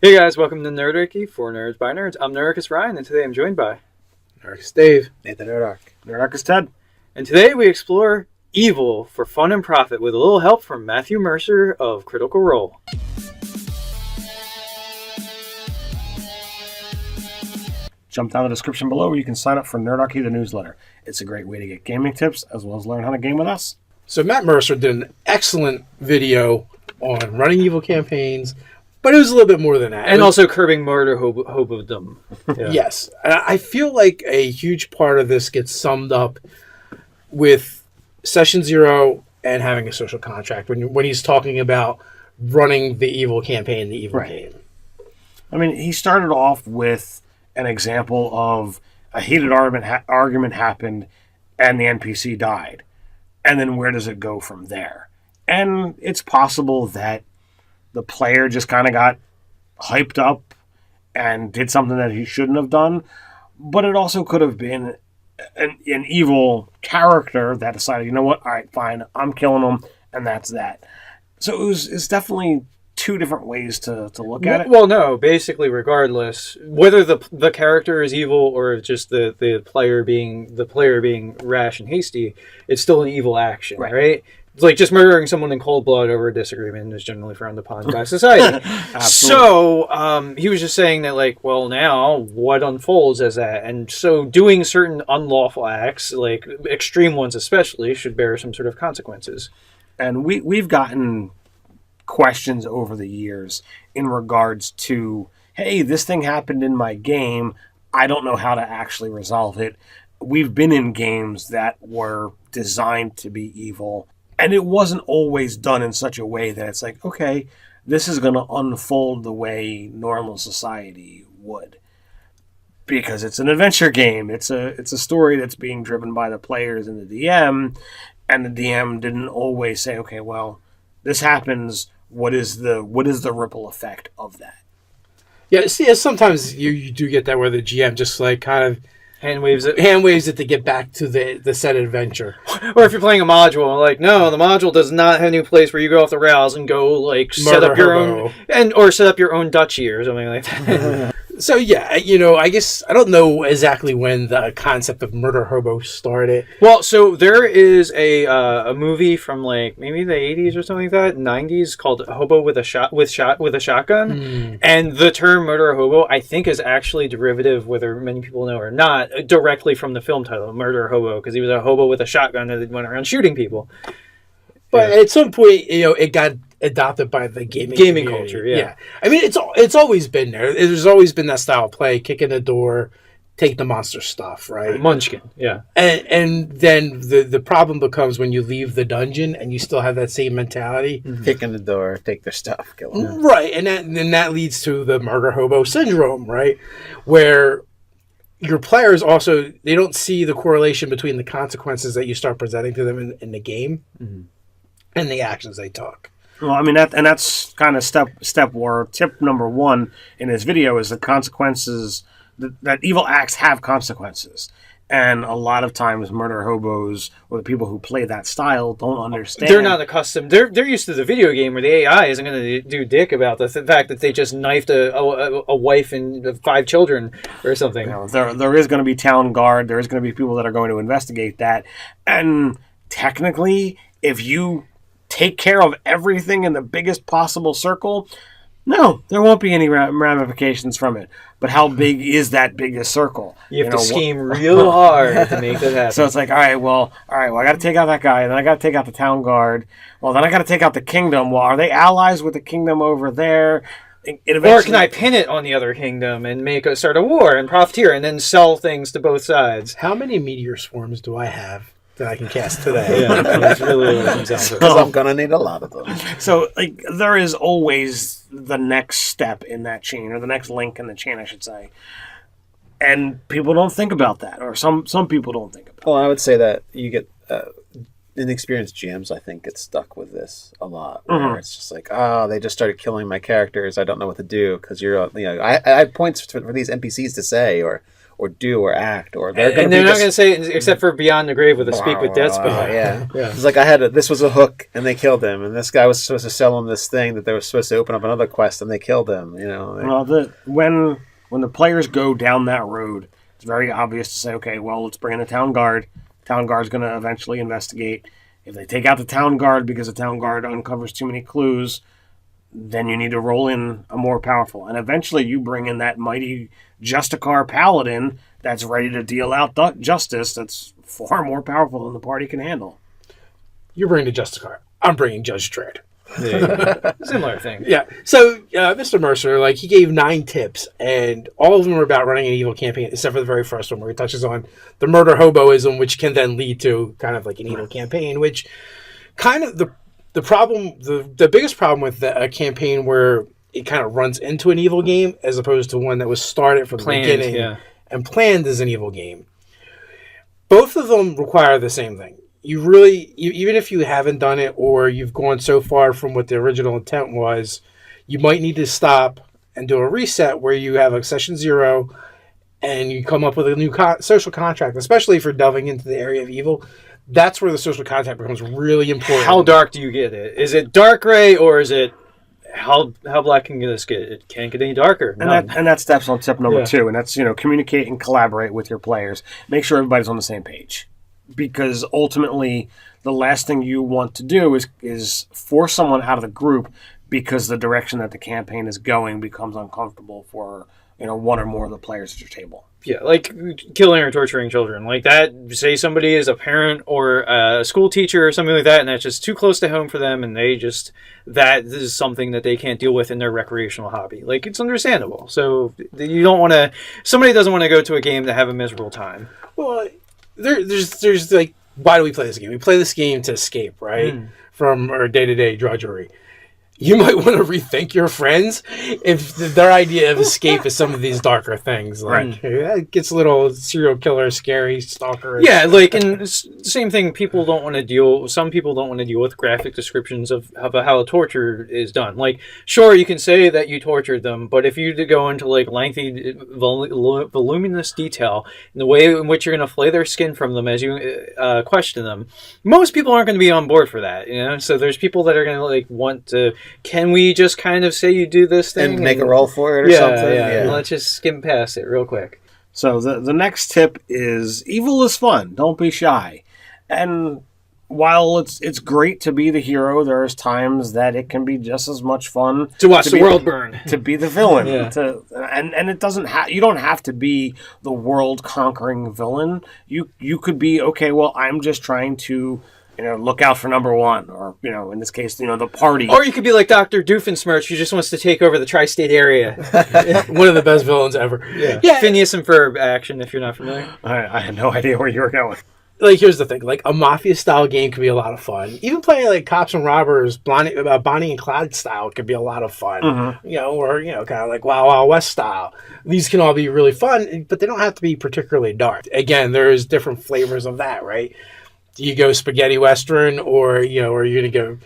Hey guys, welcome to Nerdarchy for Nerds by Nerds. I'm Nerdicus Ryan, and today I'm joined by Nerdicus Dave. Nathan Nerdark. Nerdicus Ted. And today we explore evil for fun and profit with a little help from Matthew Mercer of Critical Role. Jump down the description below where you can sign up for Nerdarchy, the newsletter. It's a great way to get gaming tips as well as learn how to game with us. So Matt Mercer did an excellent video on running evil campaigns, but it was a little bit more than that. And also curbing murder hobodom. Yeah. Yes. I feel like a huge part of this gets summed up with Session Zero and having a social contract when he's talking about running the evil campaign, the evil game. I mean, he started off with an example of a heated argument happened and the NPC died. And then where does it go from there? And it's possible that the player just kind of got hyped up and did something that he shouldn't have done. But it also could have been an evil character that decided, you know what, all right, fine, I'm killing him, and that's that. So it's definitely two different ways to look at it. Well, no, basically, regardless, whether the character is evil or just the player being rash and hasty, it's still an evil action, right? It's like just murdering someone in cold blood over a disagreement is generally frowned upon by society. So he was just saying that, like, well, now what unfolds as that? And so doing certain unlawful acts, like extreme ones especially, should bear some sort of consequences. And we've gotten questions over the years in regards to, hey, this thing happened in my game. I don't know how to actually resolve it. We've been in games that were designed to be evil, and it wasn't always done in such a way that it's like, okay, this is going to unfold the way normal society would. Because it's an adventure game. It's a story that's being driven by the players and the DM, and the DM didn't always say, okay, well, this happens. What is the ripple effect of that? Yeah, see, sometimes you do get that where the GM just like kind of hand waves it to get back to the said adventure. Or if you're playing a module, like, no, the module does not have any place where you go off the rails and go like set up your own duchy or something like that. So yeah, I guess I don't know exactly when the concept of murder hobo started. Well, so there is a movie from like maybe the 80s or something like that, 90s, called Hobo with a Shotgun, and the term murder hobo I think is actually derivative, whether many people know or not, directly from the film title Murder Hobo, because he was a hobo with a shotgun that went around shooting people. But at some point, it got adopted by the gaming culture. Yeah, I mean, it's always been there. There's always been that style of play: kick in the door, take the monster stuff, right? Munchkin, yeah. And then the problem becomes when you leave the dungeon and you still have that same mentality: kick in the door, take their stuff, kill them. Right, and that leads to the murder hobo syndrome, right, where your players also, they don't see the correlation between the consequences that you start presenting to them in the game and the actions they took. Well, I mean, that's kind of tip number one in his video is the consequences, that evil acts have consequences. And a lot of times murder hobos or the people who play that style don't understand. They're not accustomed. They're used to the video game where the AI isn't going to do dick about the fact that they just knifed a wife and 5 children or something. There is going to be town guard. There is going to be people that are going to investigate that. And technically, if you take care of everything in the biggest possible circle, no, there won't be any ramifications from it. But how big is that biggest circle? You have to scheme real hard to make that happen. So it's like, all right, well, I got to take out that guy, then I got to take out the town guard. Well, then I got to take out the kingdom. Well, are they allies with the kingdom over there? Or can I pin it on the other kingdom and start a war and profiteer and then sell things to both sides? How many meteor swarms do I have that I can cast today? That's really what it comes down to. Because I'm going to need a lot of them. So, like, there is always the next step in that chain, or the next link in the chain, I should say. And people don't think about that, or some people don't think about it. Well, I would say that you get inexperienced GMs, I think, get stuck with this a lot. Where it's just like, they just started killing my characters. I don't know what to do because I have points for these NPCs to say, or or do or act, or they're going And to they're be not going to say it except for Beyond the Grave with a speak with death spell. Yeah. Yeah. It's like this was a hook, and they killed him, and this guy was supposed to sell him this thing that they were supposed to open up another quest, and they killed him. Well, when the players go down that road, it's very obvious to say, okay, well, let's bring in a town guard. Town guard's going to eventually investigate. If they take out the town guard because the town guard uncovers too many clues, then you need to roll in a more powerful. And eventually you bring in that mighty Justicar paladin that's ready to deal out justice that's far more powerful than the party can handle. You're bringing the Justicar. I'm bringing Judge Dredd. Yeah. Similar thing. Yeah. So, Mr. Mercer, he gave 9 tips, and all of them are about running an evil campaign, except for the very first one, where he touches on the murder hoboism, which can then lead to kind of like an evil campaign, which kind of the problem, the biggest problem with a campaign where it kind of runs into an evil game, as opposed to one that was started from the beginning and planned as an evil game. Both of them require the same thing. You really, even if you haven't done it or you've gone so far from what the original intent was, you might need to stop and do a reset where you have a session 0 and you come up with a new social contract, especially for delving into the area of evil. That's where the social contract becomes really important. How dark do you get it? Is it dark gray, or is it how black can this get? It can't get any darker. And that steps on step number 2, and that's communicate and collaborate with your players. Make sure everybody's on the same page. Because ultimately, the last thing you want to do is force someone out of the group because the direction that the campaign is going becomes uncomfortable for one or more of the players at your table. Yeah, like killing or torturing children. Like that, say somebody is a parent or a school teacher or something like that, and that's just too close to home for them, and that is something that they can't deal with in their recreational hobby. Like, it's understandable. So you don't want to, somebody doesn't want to go to a game to have a miserable time. Well, there's like, why do we play this game? We play this game to escape, right? From our day-to-day drudgery. You might want to rethink your friends if their idea of escape is some of these darker things. Like, it gets a little serial killer, scary, stalker. Yeah, like, and same thing, some people don't want to deal with graphic descriptions of how torture is done. Like, sure, you can say that you tortured them, but if you go into, like, lengthy, voluminous detail in the way in which you're going to flay their skin from them as you question them, most people aren't going to be on board for that, So there's people that are going to, like, want to... Can we just kind of say you do this thing and make a roll for it or something? Yeah. Let's just skim past it real quick. So the next tip is evil is fun. Don't be shy. And while it's great to be the hero, there's times that it can be just as much fun to watch the world burn, to be the villain. Yeah. And it doesn't you don't have to be the world conquering villain. You could be, okay, well, I'm just trying to look out for number 1, or, in this case, the party. Or you could be like Dr. Doofenshmirtz, who just wants to take over the tri-state area. One of the best villains ever. Yeah. Phineas and Ferb action, if you're not familiar. I had no idea where you were going. Like, here's the thing. Like, a Mafia-style game could be a lot of fun. Even playing, like, Cops and Robbers, Bonnie and Clyde style could be a lot of fun. Or, kind of like Wild Wild West style. These can all be really fun, but they don't have to be particularly dark. Again, there's different flavors of that, right? Do you go spaghetti western, or you're going to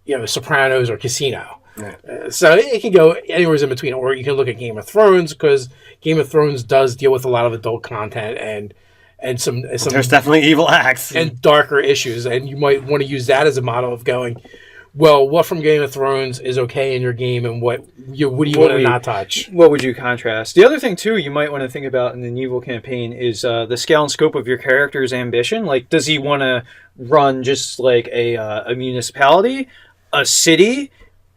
go, Sopranos or Casino? Yeah. So it can go anywhere in between, or you can look at Game of Thrones, because Game of Thrones does deal with a lot of adult content and some. There's definitely evil acts and darker issues, and you might want to use that as a model of going, well, what from Game of Thrones is okay in your game, and what do you want to not touch? What would you contrast? The other thing, too, you might want to think about in an evil campaign is the scale and scope of your character's ambition. Like, does he want to run just like a municipality, a city,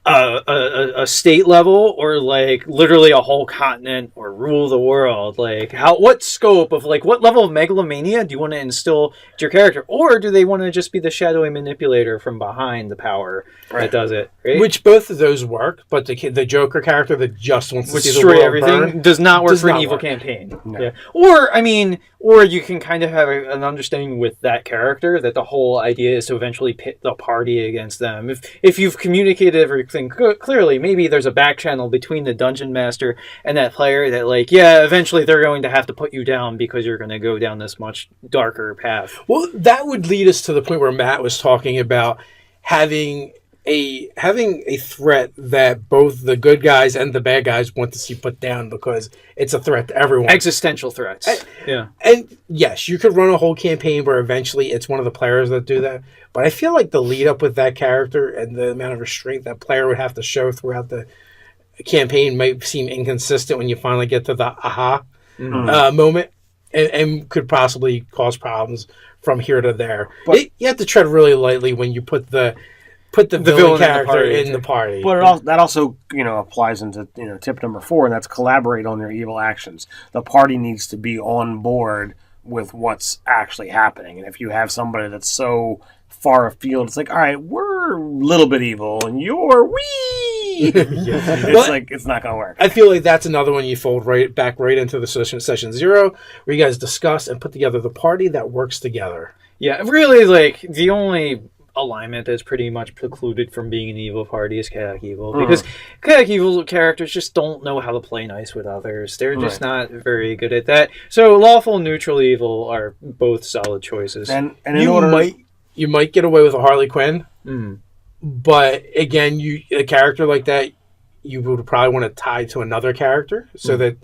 a state level, or like literally a whole continent, or rule the world? Like, what scope of, like, what level of megalomania do you want to instill to your character? Or do they want to just be the shadowy manipulator from behind the power that does it? Right? Which both of those work, but the Joker character that just wants to see the destroy world everything burn does not work for an evil campaign. No. Yeah. Or you can kind of have an understanding with that character that the whole idea is to eventually pit the party against them. If you've communicated everything clearly, maybe there's a back channel between the dungeon master and that player that, like, eventually they're going to have to put you down because you're going to go down this much darker path. Well, that would lead us to the point where Matt was talking about having having a threat that both the good guys and the bad guys want to see put down because it's a threat to everyone. Existential threats. Yeah. And yes, you could run a whole campaign where eventually it's one of the players that do that. But I feel like the lead up with that character and the amount of restraint that player would have to show throughout the campaign might seem inconsistent when you finally get to the moment, and could possibly cause problems from here to there. But you have to tread really lightly when you put the villain character in the party. But that also applies into tip number 4, and that's collaborate on your evil actions. The party needs to be on board with what's actually happening, and if you have somebody that's so far afield, it's like, all right, we're a little bit evil, and you're wee. It's not gonna work. I feel like that's another one you fold back right into the session 0, where you guys discuss and put together the party that works together. Yeah, really, like the only alignment that's pretty much precluded from being an evil party is chaotic evil, because chaotic evil characters just don't know how to play nice with others. They're just not very good at that. So lawful and neutral evil are both solid choices. And you might get away with a Harley Quinn, but again, a character like that you would probably want to tie to another character so that.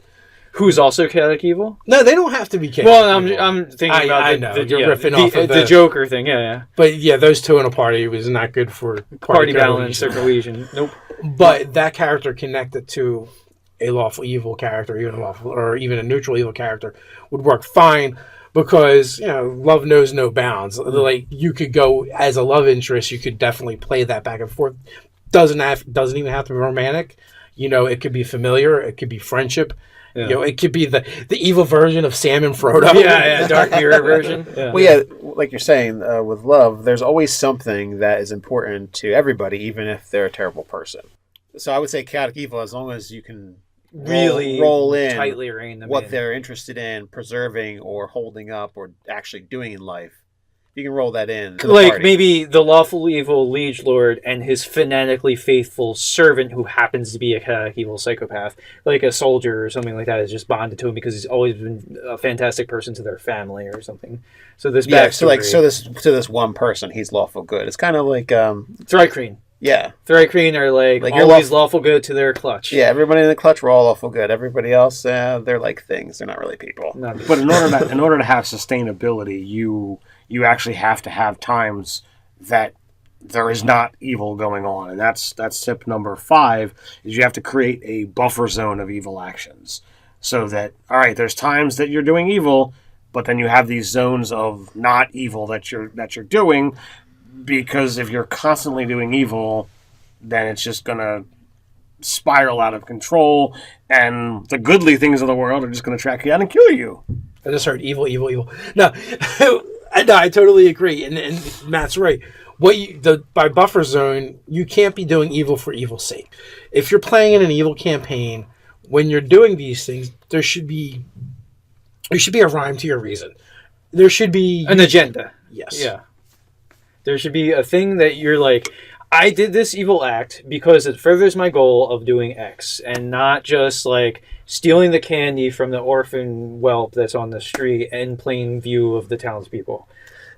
Who's also chaotic evil? No, they don't have to be chaotic. Well, I'm thinking about the Joker thing. Yeah. But yeah, those two in a party was not good for party balance or cohesion. Nope. But that character connected to a lawful evil character, even a neutral evil character, would work fine because love knows no bounds. Like you could go as a love interest, you could definitely play that back and forth. Doesn't even have to be romantic. It could be familiar. It could be friendship. Yeah. It could be the evil version of Sam and Frodo. Yeah, Dark Mirror version. Yeah. Well, yeah, like you're saying, with love, there's always something that is important to everybody, even if they're a terrible person. So I would say chaotic evil, as long as you can really roll in tightly rein them what in. They're interested in preserving or holding up or actually doing in life. You can roll that in. Like maybe the lawful evil liege lord and his fanatically faithful servant who happens to be a chaotic evil psychopath, like a soldier or something like that, is just bonded to him because he's always been a fantastic person to their family or something. So this to this one person, he's lawful good. It's kind of like Thrycreen. Yeah, Thrycreen are like always lawful good to their clutch. Yeah, everybody in the clutch, we're all lawful good. Everybody else, they're like things. They're not really people. But in order to have sustainability, you actually have to have times that there is not evil going on, and that's tip number 5. Is you have to create a buffer zone of evil actions, so that all right, there's times that you're doing evil, but then you have these zones of not evil that you're doing. Because if you're constantly doing evil, then it's just going to spiral out of control, and the goodly things of the world are just going to track you down and kill you. I just heard evil. No, I totally agree, and Matt's right. By buffer zone, you can't be doing evil for evil's sake. If you're playing in an evil campaign, when you're doing these things, there should be a rhyme to your reason. There should be an agenda. Yes. Yeah. There should be a thing that you're like, I did this evil act because it furthers my goal of doing X, and not just like stealing the candy from the orphan whelp that's on the street in plain view of the townspeople.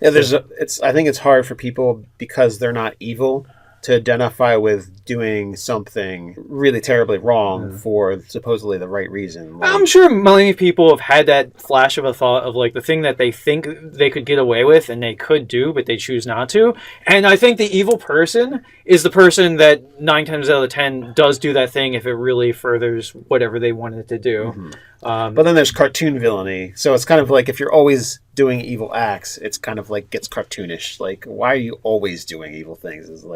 Yeah, I think it's hard for people because they're not evil to identify with doing something really terribly wrong for supposedly the right reason. Like, I'm sure many people have had that flash of a thought of like the thing that they think they could get away with and they could do, but they choose not to. And I think the evil person is the person that 9 times out of 10 does do that thing if it really furthers whatever they wanted to do. But then there's cartoon villainy. So it's kind of like if you're always doing evil acts, it's kind of like gets cartoonish. Like, why are you always doing evil things? Is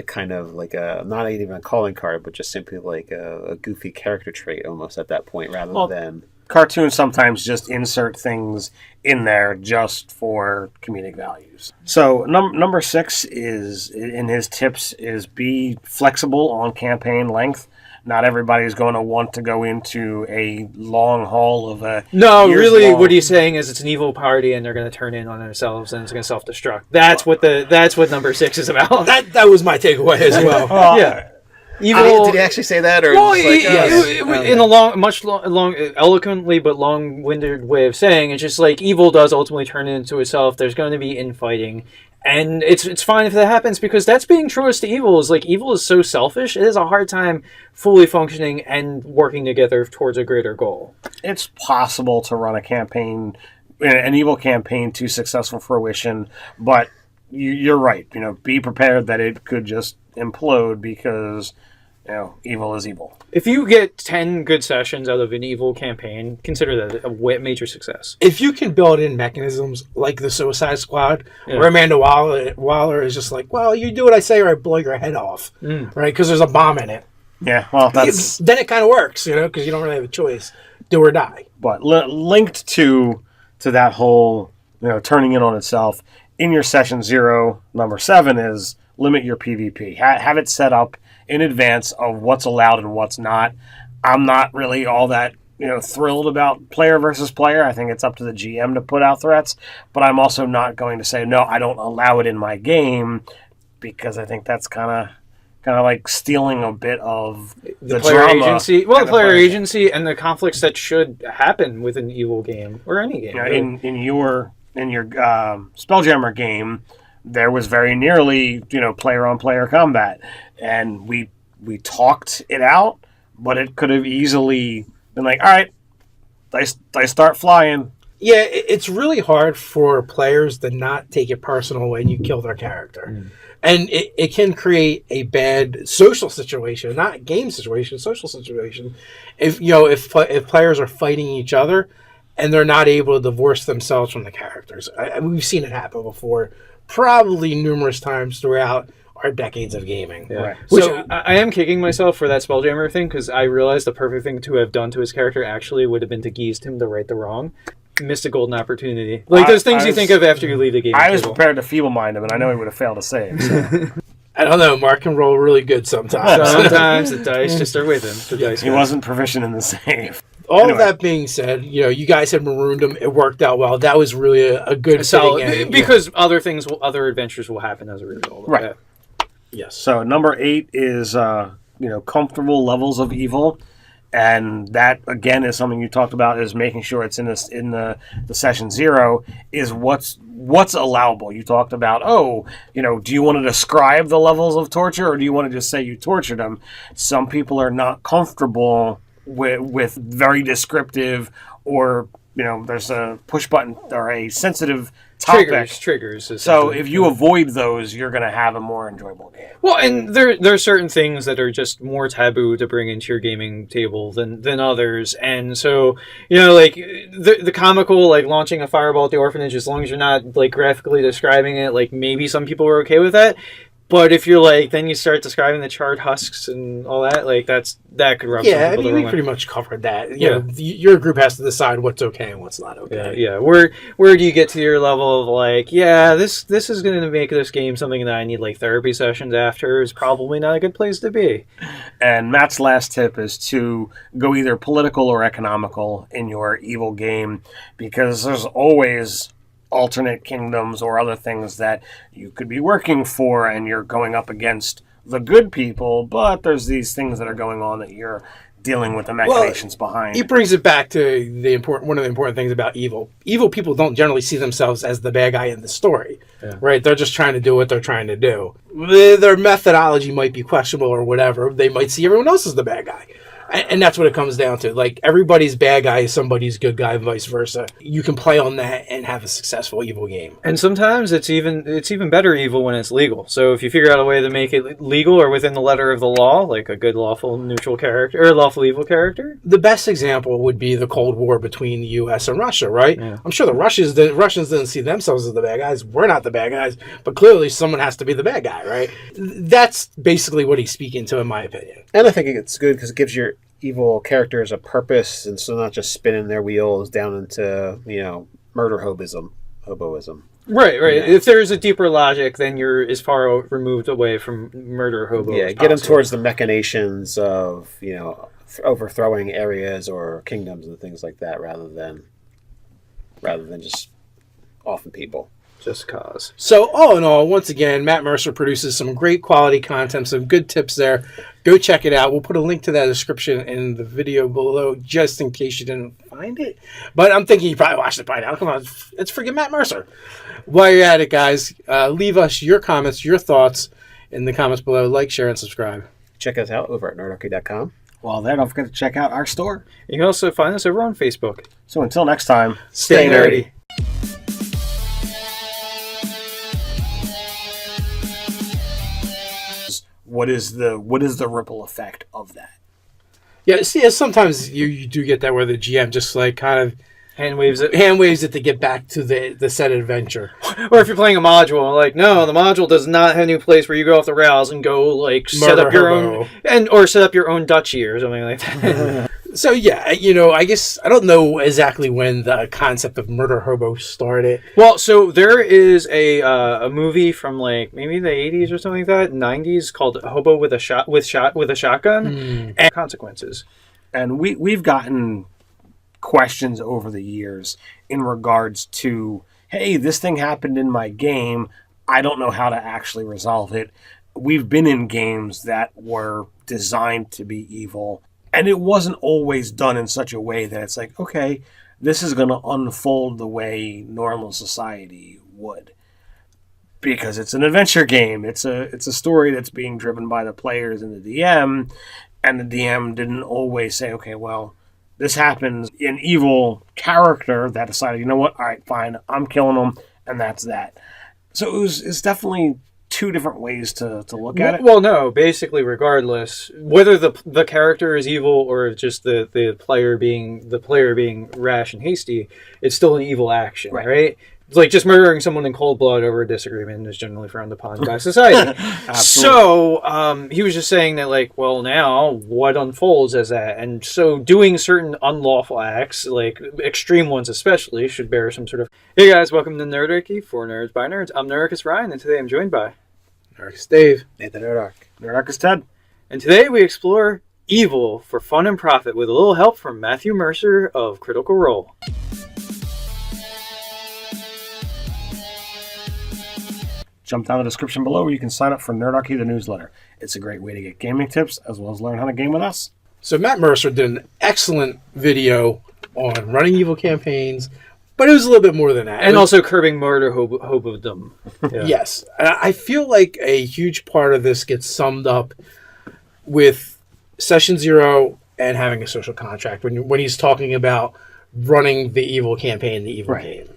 kind of like a, not even a calling card, but just simply like a goofy character trait almost at that point rather than... Cartoons sometimes just insert things in there just for comedic values. So number 6 is, in his tips, is be flexible on campaign length. Not everybody's going to want to go into a long haul of a... No, really long... what he's saying is it's an evil party and they're going to turn in on themselves and it's going to self-destruct. That's what number 6 is about. That was my takeaway as well. Yeah. Evil... did he actually say that? Or well, in a eloquently but long-winded way of saying, it's just like evil does ultimately turn into itself. There's going to be infighting. And it's fine if that happens, because that's being truest to evil. Is like, evil is so selfish, it has a hard time fully functioning and working together towards a greater goal. It's possible to run a campaign, an evil campaign, to successful fruition, but you're right. Be prepared that it could just implode, because evil is evil. If you get 10 good sessions out of an evil campaign, consider that a major success. If you can build in mechanisms like the Suicide Squad, where Amanda Waller is just like, well, you do what I say or I blow your head off, right? Because there's a bomb in it. Yeah, well, then it kind of works, because you don't really have a choice, do or die. But linked to that whole, turning in on itself, in your session 0, number 7 is limit your PvP. Have it set up in advance of what's allowed and what's not. I'm not really all that thrilled about player versus player. I think it's up to the GM to put out threats, but I'm also not going to say no, I don't allow it in my game, because I think that's kind of like stealing a bit of the player drama. Agency. Well, the player agency and the conflicts that should happen with an evil game or any game. Really. In your Spelljammer game, there was very nearly player on player combat, and we talked it out, but it could have easily been like, all right, I start flying. Yeah, it's really hard for players to not take it personal when you kill their character. And it can create a bad social situation, not game situation, social situation. If players are fighting each other and they're not able to divorce themselves from the characters. We've seen it happen before, probably numerous times throughout our decades of gaming. Yeah. Right. So I am kicking myself for that Spelljammer thing, because I realized the perfect thing to have done to his character actually would have been to geese him to right the wrong. Missed a golden opportunity. Like those things you think of after you leave the game. I was prepared to feeble-mind him, and I know he would have failed to save. So. I don't know. Mark can roll really good sometimes. Sometimes the dice just are with him. He wasn't proficient in the save. All of that being said, you guys had marooned him. It worked out well. That was really a good solid, because other adventures will happen as a result of that. Yes. So number 8 is comfortable levels of evil, and that again is something you talked about, is making sure it's in the session 0 is what's allowable. You talked about, do you want to describe the levels of torture, or do you want to just say you tortured them? Some people are not comfortable with very descriptive, or there's a push button or a sensitive topic. Triggers. So if you avoid those, you're going to have a more enjoyable game. Well, and there are certain things that are just more taboo to bring into your gaming table than others. And so, like the comical, like launching a fireball at the orphanage, as long as you're not like graphically describing it, like maybe some people are okay with that. But if you're like, then you start describing the charred husks and all that, like that could rub some people the wrong way. We pretty much covered that. Your group has to decide what's okay and what's not okay. Yeah. Where do you get to your level of like, this is going to make this game something that I need like therapy sessions after, is probably not a good place to be. And Matt's last tip is to go either political or economical in your evil game, because there's always alternate kingdoms or other things that you could be working for, and you're going up against the good people, but there's these things that are going on that you're dealing with the machinations behind. He brings it back to one of the important things about evil. Evil people don't generally see themselves as the bad guy in the story, right? They're just trying to do what they're trying to do. Their methodology might be questionable or whatever. They might see everyone else as the bad guy. And that's what it comes down to. Like, everybody's bad guy is somebody's good guy, vice versa. You can play on that and have a successful evil game. And sometimes it's even better evil when it's legal. So if you figure out a way to make it legal or within the letter of the law, like a good lawful neutral character or lawful evil character. The best example would be the Cold War between the U.S. and Russia, right? Yeah. I'm sure the Russians didn't see themselves as the bad guys. We're not the bad guys, but clearly someone has to be the bad guy, right? That's basically what he's speaking to, in my opinion. And I think it's good because it gives your evil characters a purpose, and so not just spinning their wheels down into murder hoboism. Right. If there's a deeper logic, then you're as far removed away from murder hobo. Yeah, get them towards the machinations of overthrowing areas or kingdoms and things like that, rather than just offing people. Just cause. So all in all, once again, Matt Mercer produces some great quality content, some good tips there. Go check it out. We'll put a link to that description in the video below, just in case you didn't find it. But I'm thinking you probably watched it by now. Come on, it's freaking Matt Mercer. While you're at it, guys, leave us your comments, your thoughts in the comments below. Like, share, and subscribe. Check us out over at nerdarchy.com. While there, don't forget to check out our store. You can also find us over on Facebook. So until next time, Stay nerdy. what is the ripple effect of that? Yeah, see, sometimes you do get that where the GM just like kind of Hand waves it. to get back to the said adventure. Or if you're playing a module, like, no, the module does not have any place where you go off the rails and go, like, set up your own, or set up your own duchy or something like that. So, yeah, I guess I don't know exactly when the concept of murder hobo started. Well, so there is a movie from, like, maybe the 80s or something like that, 90s, called Hobo with a Shotgun, and Consequences. And we've gotten questions over the years in regards to, hey, this thing happened in my game, I don't know how to actually resolve it. We've been in games that were designed to be evil, and it wasn't always done in such a way that it's like, okay, this is going to unfold the way normal society would, because it's an adventure game. It's a story that's being driven by the players and the DM, and the DM didn't always say, okay, well, this happens. An evil character that decided, you know what, all right, fine, I'm killing them, and that's that. So it's definitely two different ways to look at it. Well, no, basically, regardless, whether the character is evil or just the player being rash and hasty, it's still an evil action, right? It's like just murdering someone in cold blood over a disagreement is generally frowned upon by society. So he was just saying that, like, well, now what unfolds as that? And so doing certain unlawful acts, like extreme ones especially, should bear some sort of... Hey guys, welcome to Nerdarchy for Nerds by Nerds. I'm Nerdicus Ryan, and today I'm joined by... Nerdicus Dave. Nathan Nerdark. Nerdarcus Ted. And today we explore evil for fun and profit with a little help from Matthew Mercer of Critical Role. Jump down the description below where you can sign up for Nerdarchy, the newsletter. It's a great way to get gaming tips as well as learn how to game with us. So Matt Mercer did an excellent video on running evil campaigns, but it was a little bit more than that. And also curbing murder hobodom. Yeah. Yes. I feel like a huge part of this gets summed up with Session Zero and having a social contract when he's talking about running the evil campaign, the evil game.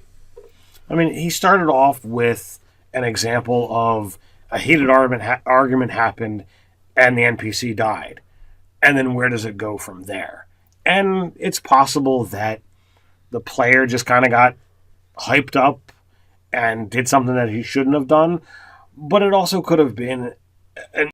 I mean, he started off with an example of a heated argument happened and the NPC died. And then where does it go from there? And it's possible that the player just kind of got hyped up and did something that he shouldn't have done. But it also could have been an